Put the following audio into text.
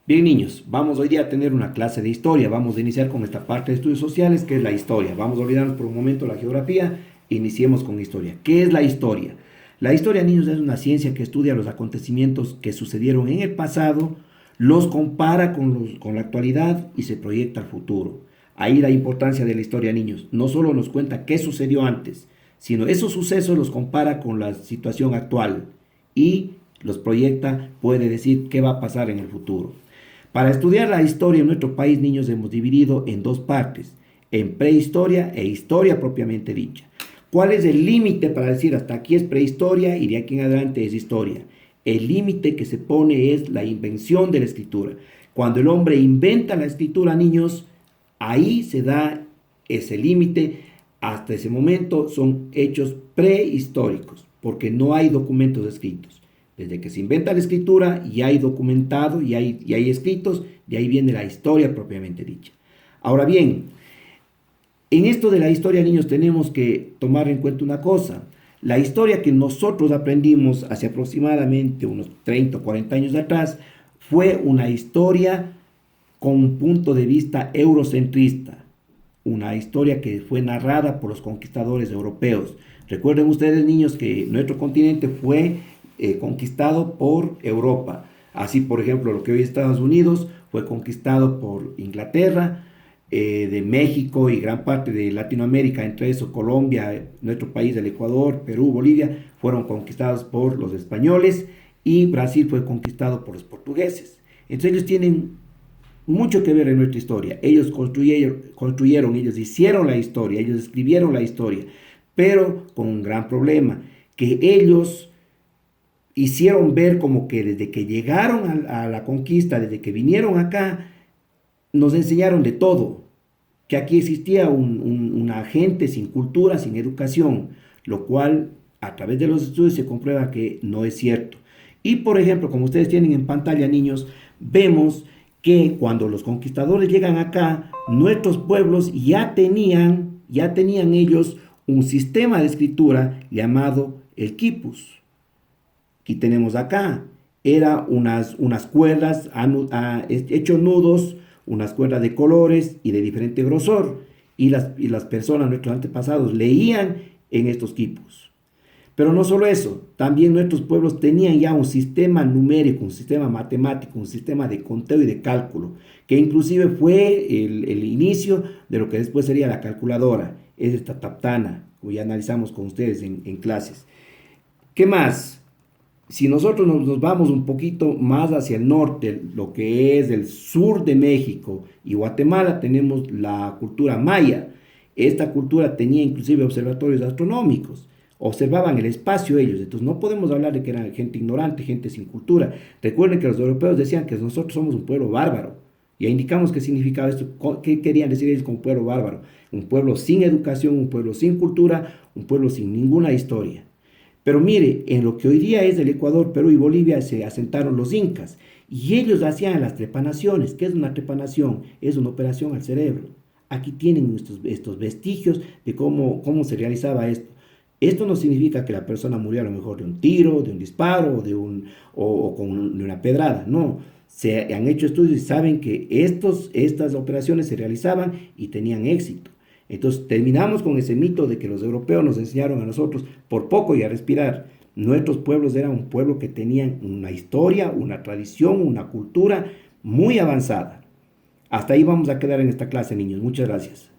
Bien, niños, vamos hoy día a tener una clase de historia. Vamos a iniciar con esta parte de estudios sociales, que es la historia. Vamos a olvidarnos por un momento la geografía. Iniciemos con historia. ¿Qué es la historia? La historia, niños, es una ciencia que estudia los acontecimientos que sucedieron en el pasado, los compara con la actualidad y se proyecta al futuro. Ahí la importancia de la historia, niños. No solo nos cuenta qué sucedió antes, sino esos sucesos los compara con la situación actual y los proyecta, puede decir qué va a pasar en el futuro. Para estudiar la historia en nuestro país, niños, hemos dividido en dos partes, en prehistoria e historia propiamente dicha. ¿Cuál es el límite para decir hasta aquí es prehistoria y de aquí en adelante es historia? El límite que se pone es la invención de la escritura. Cuando el hombre inventa la escritura, niños, ahí se da ese límite. Hasta ese momento son hechos prehistóricos, porque no hay documentos escritos. Desde que se inventa la escritura, ya hay documentado, ya hay escritos, de ahí viene la historia propiamente dicha. Ahora bien, en esto de la historia, niños, tenemos que tomar en cuenta una cosa. La historia que nosotros aprendimos hace aproximadamente unos 30 o 40 años atrás fue una historia con un punto de vista eurocentrista, una historia que fue narrada por los conquistadores europeos. Recuerden ustedes, niños, que nuestro continente fue conquistado por Europa. Así, por ejemplo, lo que hoy es Estados Unidos fue conquistado por Inglaterra, de México y gran parte de Latinoamérica, entre eso Colombia, nuestro país, el Ecuador, Perú, Bolivia, fueron conquistados por los españoles y Brasil fue conquistado por los portugueses. Entonces ellos tienen mucho que ver en nuestra historia. Ellos construyeron, ellos hicieron la historia, ellos escribieron la historia, pero con un gran problema, que ellos hicieron ver como que desde que llegaron a la conquista, desde que vinieron acá, nos enseñaron de todo, que aquí existía una gente sin cultura, sin educación, lo cual a través de los estudios se comprueba que no es cierto. Y por ejemplo, como ustedes tienen en pantalla, niños, vemos que cuando los conquistadores llegan acá, nuestros pueblos ya tenían ellos un sistema de escritura llamado el quipus. Aquí tenemos acá, era unas cuerdas hechos nudos, unas cuerdas de colores y de diferente grosor, y las personas, nuestros antepasados, leían en estos quipus. Pero no solo eso, también nuestros pueblos tenían ya un sistema numérico, un sistema matemático, un sistema de conteo y de cálculo, que inclusive fue el inicio de lo que después sería la calculadora, es esta taptana, como ya analizamos con ustedes en clases. ¿Qué más? Si nosotros nos vamos un poquito más hacia el norte, lo que es el sur de México y Guatemala, tenemos la cultura maya. Esta cultura tenía inclusive observatorios astronómicos, observaban el espacio ellos, entonces no podemos hablar de que eran gente ignorante, gente sin cultura. Recuerden que los europeos decían que nosotros somos un pueblo bárbaro. Ya indicamos qué significaba esto, qué querían decir ellos con pueblo bárbaro. Un pueblo sin educación, un pueblo sin cultura, un pueblo sin ninguna historia. Pero mire, en lo que hoy día es el Ecuador, Perú y Bolivia se asentaron los incas y ellos hacían las trepanaciones. ¿Qué es una trepanación? Es una operación al cerebro. Aquí tienen estos vestigios de cómo se realizaba esto. Esto no significa que la persona murió a lo mejor de un tiro, de un disparo, de una pedrada. No, se han hecho estudios y saben que estas operaciones se realizaban y tenían éxito. Entonces terminamos con ese mito de que los europeos nos enseñaron a nosotros por poco y a respirar. Nuestros pueblos eran un pueblo que tenían una historia, una tradición, una cultura muy avanzada. Hasta ahí vamos a quedar en esta clase, niños. Muchas gracias.